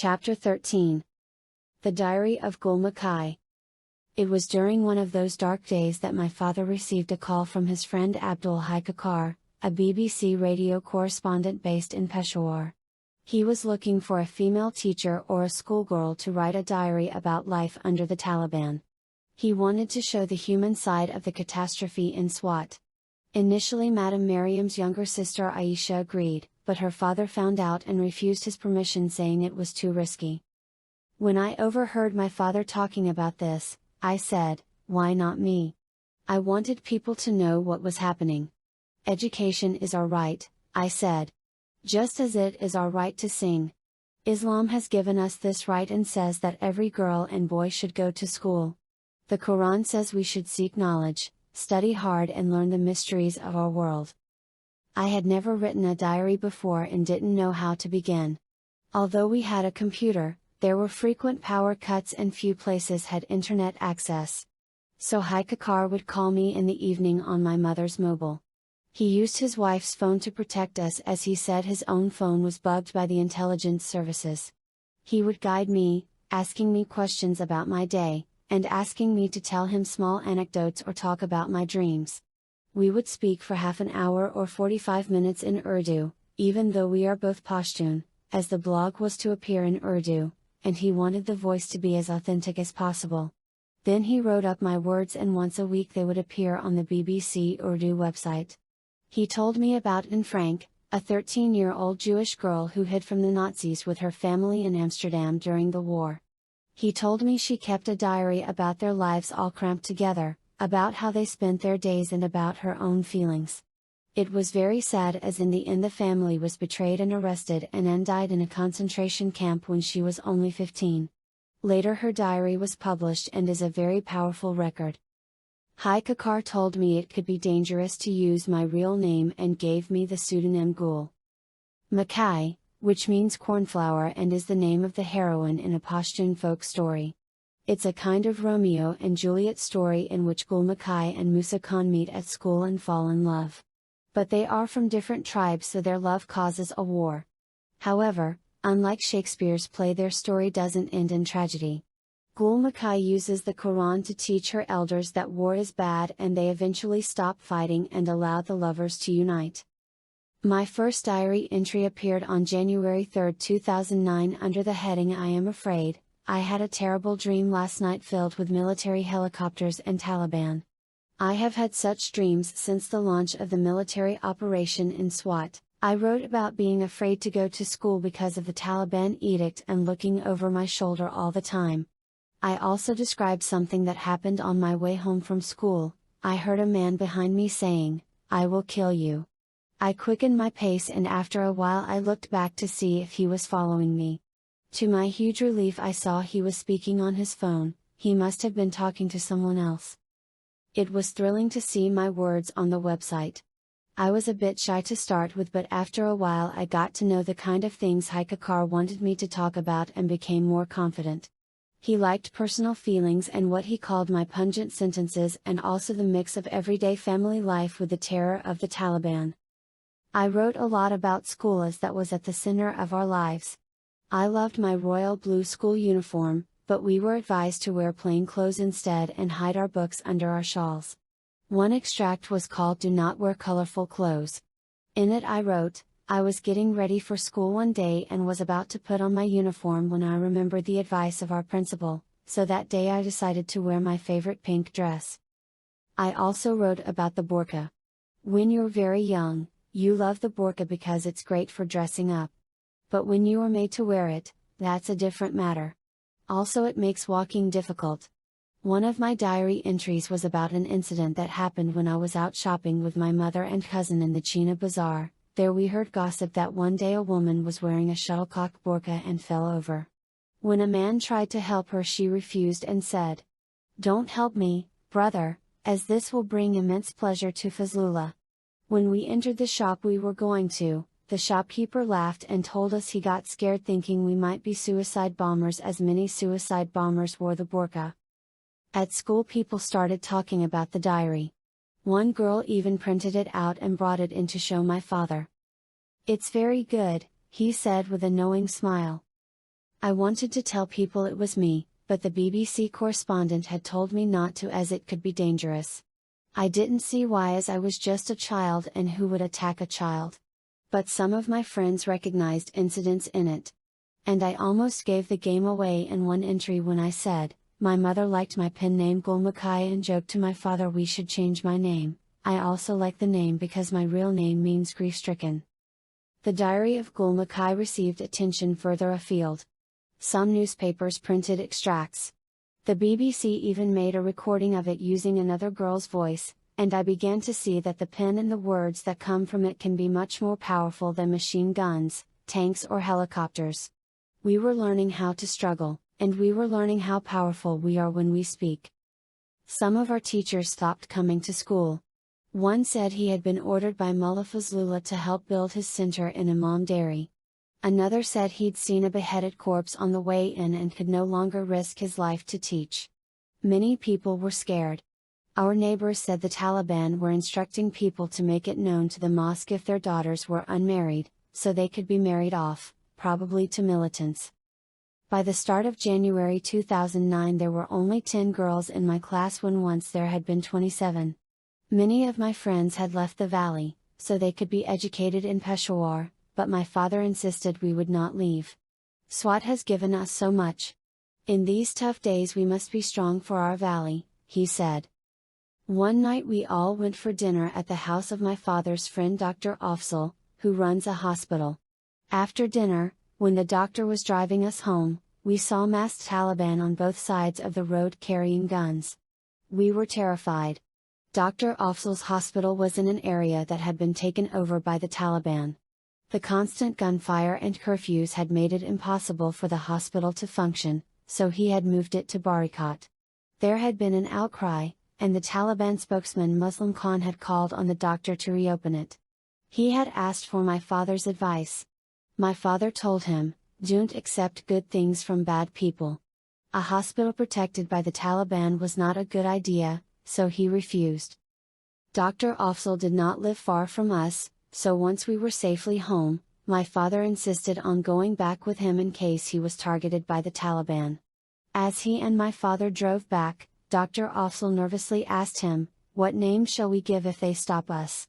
Chapter 13. The Diary of Gul Makai. It was during one of those dark days that my father received a call from his friend Abdul Haikakar, a BBC radio correspondent based in Peshawar. He was looking for a female teacher or a schoolgirl to write a diary about life under the Taliban. He wanted to show the human side of the catastrophe in Swat. Initially Madam Mariam's younger sister Aisha agreed, but her father found out and refused his permission, saying it was too risky. When I overheard my father talking about this, I said, "Why not me?" I wanted people to know what was happening. Education is our right, I said. Just as it is our right to sing. Islam has given us this right and says that every girl and boy should go to school. The Quran says we should seek knowledge, study hard and learn the mysteries of our world. I had never written a diary before and didn't know how to begin. Although we had a computer, there were frequent power cuts and few places had internet access. So Haikakar would call me in the evening on my mother's mobile. He used his wife's phone to protect us, as he said his own phone was bugged by the intelligence services. He would guide me, asking me questions about my day, and asking me to tell him small anecdotes or talk about my dreams. We would speak for half an hour or 45 minutes in Urdu, even though we are both Pashtun, as the blog was to appear in Urdu, and he wanted the voice to be as authentic as possible. Then he wrote up my words and once a week they would appear on the BBC Urdu website. He told me about Anne Frank, a 13-year-old Jewish girl who hid from the Nazis with her family in Amsterdam during the war. He told me she kept a diary about their lives all cramped together, about how they spent their days and about her own feelings. It was very sad, as in the end the family was betrayed and arrested, and Anne died in a concentration camp when she was only 15. Later her diary was published and is a very powerful record. Haikakar told me it could be dangerous to use my real name and gave me the pseudonym Gul Makai, which means cornflower and is the name of the heroine in a Pashtun folk story. It's a kind of Romeo and Juliet story in which Gul Makai and Musa Khan meet at school and fall in love. But they are from different tribes, so their love causes a war. However, unlike Shakespeare's play, their story doesn't end in tragedy. Gul Makai uses the Quran to teach her elders that war is bad, and they eventually stop fighting and allow the lovers to unite. My first diary entry appeared on January 3, 2009 under the heading "I am afraid. I had a terrible dream last night filled with military helicopters and Taliban. I have had such dreams since the launch of the military operation in Swat." I wrote about being afraid to go to school because of the Taliban edict and looking over my shoulder all the time. I also described something that happened on my way home from school. I heard a man behind me saying, "I will kill you." I quickened my pace and after a while I looked back to see if he was following me. To my huge relief I saw he was speaking on his phone. He must have been talking to someone else. It was thrilling to see my words on the website. I was a bit shy to start with, but after a while I got to know the kind of things Haikakar wanted me to talk about and became more confident. He liked personal feelings and what he called my pungent sentences, and also the mix of everyday family life with the terror of the Taliban. I wrote a lot about school, as that was at the center of our lives. I loved my royal blue school uniform, but we were advised to wear plain clothes instead and hide our books under our shawls. One extract was called "Do Not Wear Colorful Clothes." In it I wrote, I was getting ready for school one day and was about to put on my uniform when I remembered the advice of our principal, so that day I decided to wear my favorite pink dress. I also wrote about the burqa. When you're very young, you love the burqa because it's great for dressing up. But when you are made to wear it, that's a different matter. Also, it makes walking difficult. One of my diary entries was about an incident that happened when I was out shopping with my mother and cousin in the China Bazaar. There we heard gossip that one day a woman was wearing a shuttlecock burqa and fell over. When a man tried to help her, she refused and said, "Don't help me, brother, as this will bring immense pleasure to Fazlullah." When we entered the shop we were going to, the shopkeeper laughed and told us he got scared thinking we might be suicide bombers, as many suicide bombers wore the burqa. At school people started talking about the diary. One girl even printed it out and brought it in to show my father. "It's very good," he said with a knowing smile. I wanted to tell people it was me, but the BBC correspondent had told me not to as it could be dangerous. I didn't see why, as I was just a child and who would attack a child. But some of my friends recognized incidents in it. And I almost gave the game away in one entry when I said, my mother liked my pen name Gul Makai and joked to my father we should change my name. I also like the name because my real name means grief-stricken. The Diary of Gul Makai received attention further afield. Some newspapers printed extracts. The BBC even made a recording of it using another girl's voice, and I began to see that the pen and the words that come from it can be much more powerful than machine guns, tanks or helicopters. We were learning how to struggle, and we were learning how powerful we are when we speak. Some of our teachers stopped coming to school. One said he had been ordered by Mullah Fazlullah to help build his center in Imam Dairy. Another said he'd seen a beheaded corpse on the way in and could no longer risk his life to teach. Many people were scared. Our neighbors said the Taliban were instructing people to make it known to the mosque if their daughters were unmarried, so they could be married off, probably to militants. By the start of January 2009 there were only 10 girls in my class when once there had been 27. Many of my friends had left the valley, so they could be educated in Peshawar, but my father insisted we would not leave. Swat has given us so much. In these tough days we must be strong for our valley, he said. One night we all went for dinner at the house of my father's friend Dr. Afzal, who runs a hospital. After dinner, when the doctor was driving us home, we saw masked Taliban on both sides of the road carrying guns. We were terrified. Dr. Afzal's hospital was in an area that had been taken over by the Taliban. The constant gunfire and curfews had made it impossible for the hospital to function, so he had moved it to Barikat. There had been an outcry, and the Taliban spokesman Muslim Khan had called on the doctor to reopen it. He had asked for my father's advice. My father told him, "Don't accept good things from bad people." A hospital protected by the Taliban was not a good idea, so he refused. Dr. Afzal did not live far from us, so once we were safely home, my father insisted on going back with him in case he was targeted by the Taliban. As he and my father drove back, Dr. Afzal nervously asked him, "What name shall we give if they stop us?"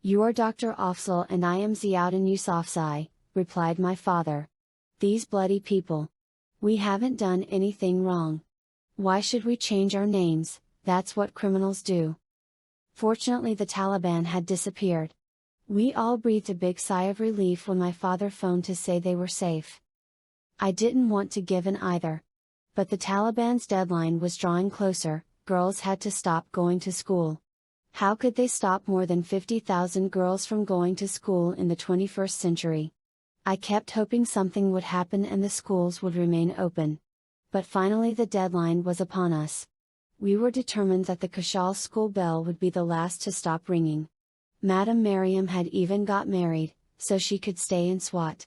"You are Dr. Afzal and I am Ziauddin Yousafzai," replied my father. "These bloody people. We haven't done anything wrong. Why should we change our names? That's what criminals do." Fortunately the Taliban had disappeared. We all breathed a big sigh of relief when my father phoned to say they were safe. I didn't want to give in either. But the Taliban's deadline was drawing closer, girls had to stop going to school. How could they stop more than 50,000 girls from going to school in the 21st century? I kept hoping something would happen and the schools would remain open. But finally the deadline was upon us. We were determined that the Kushal school bell would be the last to stop ringing. Madam Mariam had even got married, so she could stay in Swat.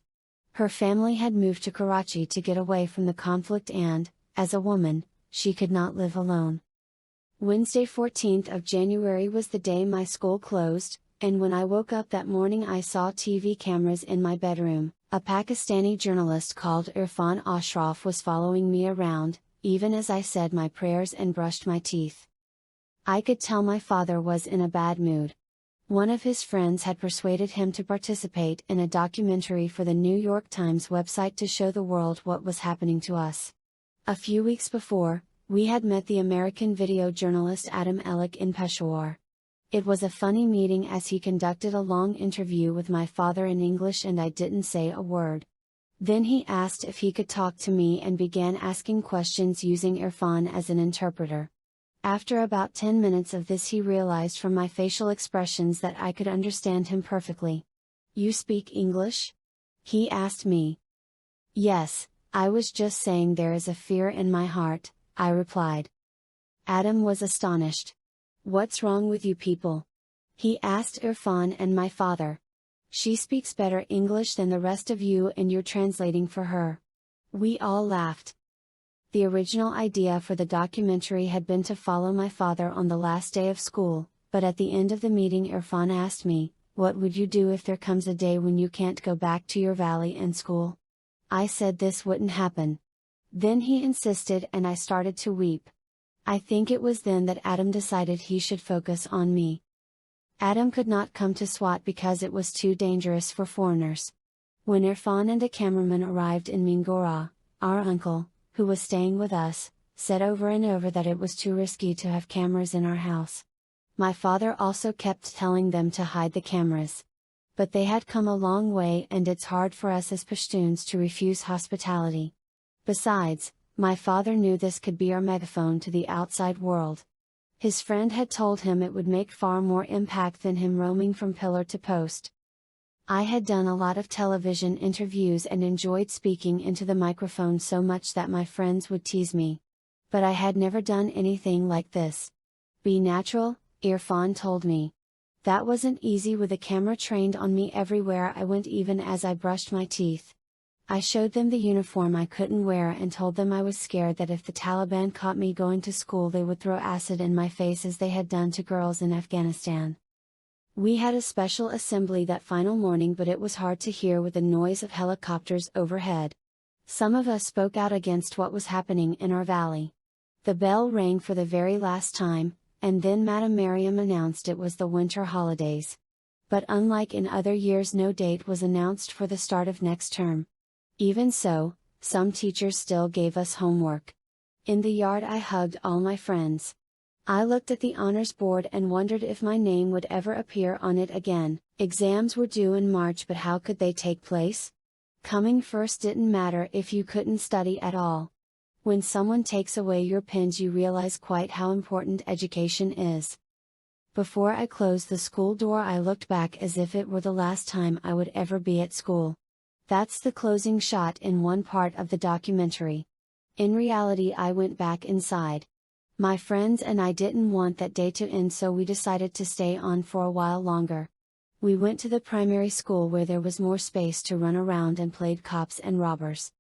Her family had moved to Karachi to get away from the conflict and, as a woman, she could not live alone. Wednesday 14th of January was the day my school closed, and when I woke up that morning I saw TV cameras in my bedroom. A Pakistani journalist called Irfan Ashraf was following me around, even as I said my prayers and brushed my teeth. I could tell my father was in a bad mood. One of his friends had persuaded him to participate in a documentary for the New York Times website to show the world what was happening to us. A few weeks before, we had met the American video journalist Am Malala in Peshawar. It was a funny meeting as he conducted a long interview with my father in English and I didn't say a word. Then he asked if he could talk to me and began asking questions using Irfan as an interpreter. After about 10 minutes of this he realized from my facial expressions that I could understand him perfectly. "You speak English?" he asked me. "Yes, I was just saying there is a fear in my heart," I replied. Adam was astonished. "What's wrong with you people?" he asked Irfan and my father. "She speaks better English than the rest of you and you're translating for her." We all laughed. The original idea for the documentary had been to follow my father on the last day of school, but at the end of the meeting Irfan asked me, "What would you do if there comes a day when you can't go back to your valley and school?" I said this wouldn't happen. Then he insisted and I started to weep. I think it was then that Adam decided he should focus on me. Adam could not come to SWAT because it was too dangerous for foreigners. When Irfan and a cameraman arrived in Mingora, our uncle, who was staying with us, said over and over that it was too risky to have cameras in our house. My father also kept telling them to hide the cameras. But they had come a long way and it's hard for us as Pashtuns to refuse hospitality. Besides, my father knew this could be our megaphone to the outside world. His friend had told him it would make far more impact than him roaming from pillar to post. I had done a lot of television interviews and enjoyed speaking into the microphone so much that my friends would tease me. But I had never done anything like this. Be natural, Irfan told me. That wasn't easy with a camera trained on me everywhere I went, even as I brushed my teeth. I showed them the uniform I couldn't wear and told them I was scared that if the Taliban caught me going to school they would throw acid in my face as they had done to girls in Afghanistan. We had a special assembly that final morning, but it was hard to hear with the noise of helicopters overhead. Some of us spoke out against what was happening in our valley. The bell rang for the very last time, and then Madam Mariam announced it was the winter holidays. But unlike in other years, no date was announced for the start of next term. Even so, some teachers still gave us homework. In the yard I hugged all my friends. I looked at the honors board and wondered if my name would ever appear on it again. Exams were due in March, but how could they take place? Coming first didn't matter if you couldn't study at all. When someone takes away your pens, you realize quite how important education is. Before I closed the school door, I looked back as if it were the last time I would ever be at school. That's the closing shot in one part of the documentary. In reality, I went back inside. My friends and I didn't want that day to end, so we decided to stay on for a while longer. We went to the primary school where there was more space to run around and played cops and robbers.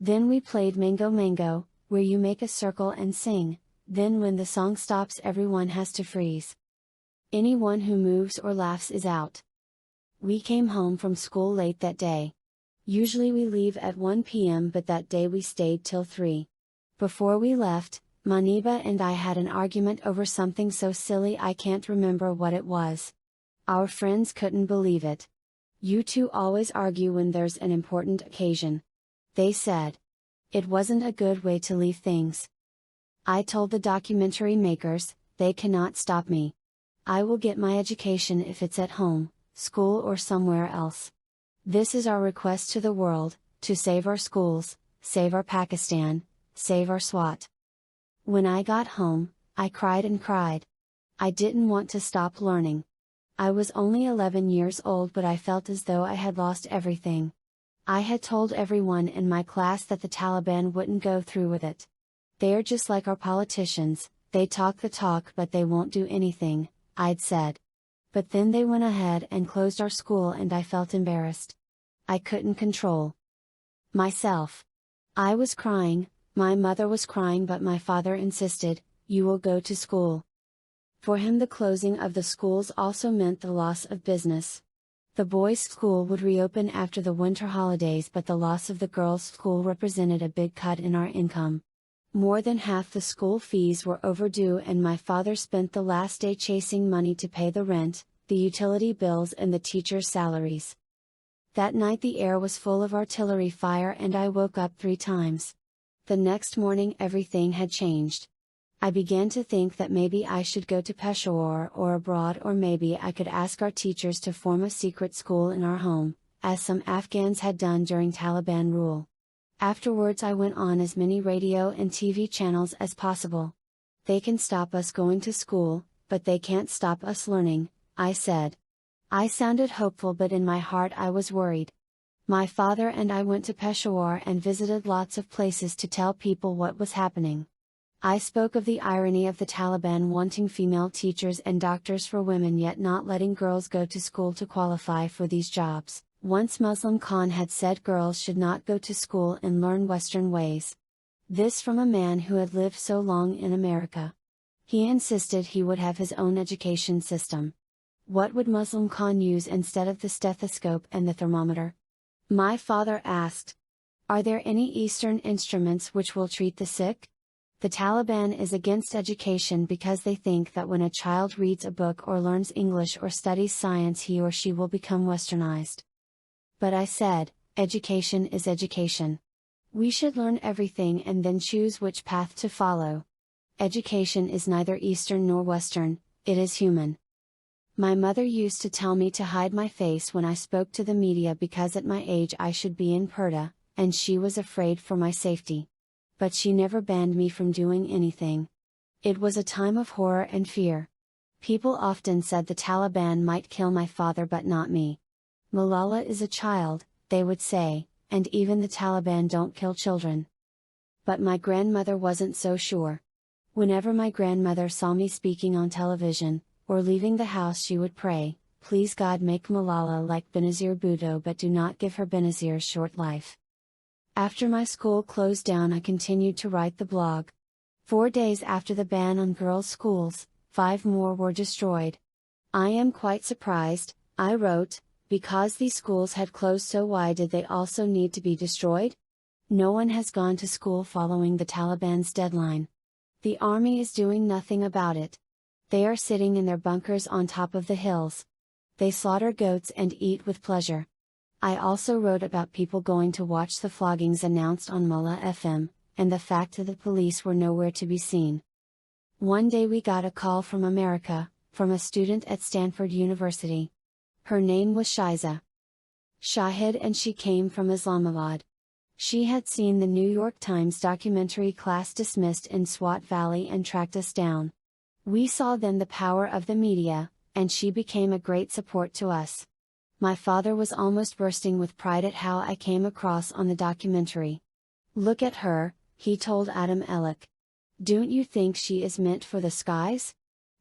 Then we played Mango Mango, where you make a circle and sing, then when the song stops everyone has to freeze. Anyone who moves or laughs is out. We came home from school late that day. Usually we leave at 1 p.m. but that day we stayed till 3. Before we left, Maniba and I had an argument over something so silly I can't remember what it was. Our friends couldn't believe it. You two always argue when there's an important occasion, they said. It wasn't a good way to leave things. I told the documentary makers, they cannot stop me. I will get my education if it's at home, school or somewhere else. This is our request to the world, to save our schools, save our Pakistan, save our SWAT. When I got home, I cried and cried. I didn't want to stop learning. I was only 11 years old, but I felt as though I had lost everything. I had told everyone in my class that the Taliban wouldn't go through with it. They're just like our politicians, they talk the talk but they won't do anything, I'd said. But then they went ahead and closed our school and I felt embarrassed. I couldn't control myself. I was crying, my mother was crying, but my father insisted, you will go to school. For him the closing of the schools also meant the loss of business. The boys' school would reopen after the winter holidays, but the loss of the girls' school represented a big cut in our income. More than half the school fees were overdue and my father spent the last day chasing money to pay the rent, the utility bills and the teachers' salaries. That night the air was full of artillery fire and I woke up 3 times. The next morning everything had changed. I began to think that maybe I should go to Peshawar or abroad, or maybe I could ask our teachers to form a secret school in our home, as some Afghans had done during Taliban rule. Afterwards I went on as many radio and TV channels as possible. They can stop us going to school, but they can't stop us learning, I said. I sounded hopeful, but in my heart I was worried. My father and I went to Peshawar and visited lots of places to tell people what was happening. I spoke of the irony of the Taliban wanting female teachers and doctors for women yet not letting girls go to school to qualify for these jobs. Once Muslim Khan had said girls should not go to school and learn Western ways. This from a man who had lived so long in America. He insisted he would have his own education system. What would Muslim Khan use instead of the stethoscope and the thermometer? My father asked. Are there any Eastern instruments which will treat the sick? The Taliban is against education because they think that when a child reads a book or learns English or studies science, he or she will become westernized. But I said, education is education. We should learn everything and then choose which path to follow. Education is neither Eastern nor Western, it is human. My mother used to tell me to hide my face when I spoke to the media because at my age I should be in Purdah, and she was afraid for my safety. But she never banned me from doing anything. It was a time of horror and fear. People often said the Taliban might kill my father but not me. Malala is a child, they would say, and even the Taliban don't kill children. But my grandmother wasn't so sure. Whenever my grandmother saw me speaking on television, or leaving the house, she would pray, "Please God, make Malala like Benazir Bhutto, but do not give her Benazir's short life." After my school closed down, I continued to write the blog. 4 days after the ban on girls' schools, 5 more were destroyed. I am quite surprised, I wrote, because these schools had closed, so why did they also need to be destroyed? No one has gone to school following the Taliban's deadline. The army is doing nothing about it. They are sitting in their bunkers on top of the hills. They slaughter goats and eat with pleasure. I also wrote about people going to watch the floggings announced on Mullah FM, and the fact that the police were nowhere to be seen. One day we got a call from America, from a student at Stanford University. Her name was Shiza Shahid and she came from Islamabad. She had seen the New York Times documentary Class Dismissed in Swat Valley and tracked us down. We saw then the power of the media, and she became a great support to us. My father was almost bursting with pride at how I came across on the documentary. "Look at her," he told Adam Ellick. "Don't you think she is meant for the skies?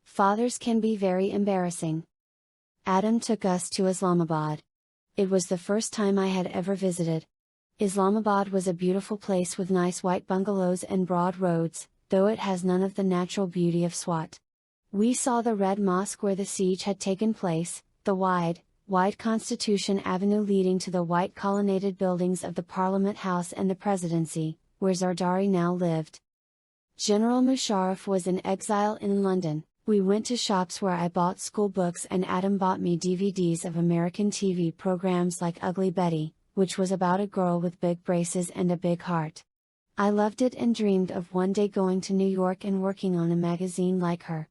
Fathers can be very embarrassing." Adam took us to Islamabad. It was the first time I had ever visited. Islamabad was a beautiful place with nice white bungalows and broad roads, though it has none of the natural beauty of Swat. We saw the Red Mosque where the siege had taken place, the wide Constitution Avenue leading to the white colonnaded buildings of the Parliament House and the Presidency, where Zardari now lived. General Musharraf was in exile in London. We went to shops where I bought school books and Adam bought me DVDs of American TV programs like Ugly Betty, which was about a girl with big braces and a big heart. I loved it and dreamed of one day going to New York and working on a magazine like her.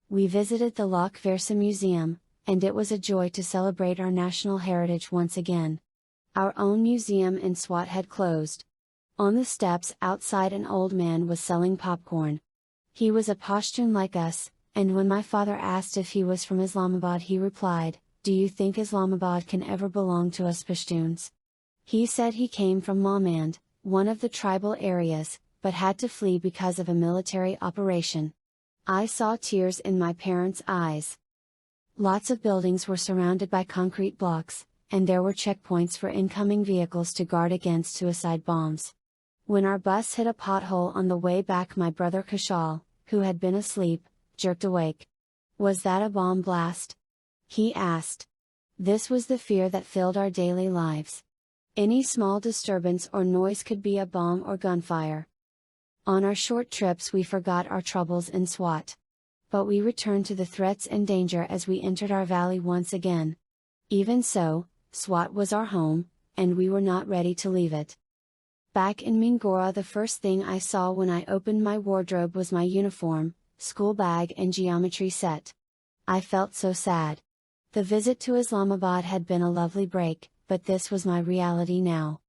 We visited the Loc Versa Museum, and it was a joy to celebrate our national heritage once again. Our own museum in Swat had closed. On the steps outside an old man was selling popcorn. He was a Pashtun like us, and when my father asked if he was from Islamabad, he replied, "Do you think Islamabad can ever belong to us Pashtuns?" He said he came from Malmand, one of the tribal areas, but had to flee because of a military operation. I saw tears in my parents' eyes. Lots of buildings were surrounded by concrete blocks, and there were checkpoints for incoming vehicles to guard against suicide bombs. When our bus hit a pothole on the way back, my brother Kashal, who had been asleep, jerked awake. "Was that a bomb blast?" he asked. This was the fear that filled our daily lives. Any small disturbance or noise could be a bomb or gunfire. On our short trips we forgot our troubles in Swat. But we returned to the threats and danger as we entered our valley once again. Even so, Swat was our home, and we were not ready to leave it. Back in Mingora, the first thing I saw when I opened my wardrobe was my uniform, school bag and geometry set. I felt so sad. The visit to Islamabad had been a lovely break, but this was my reality now.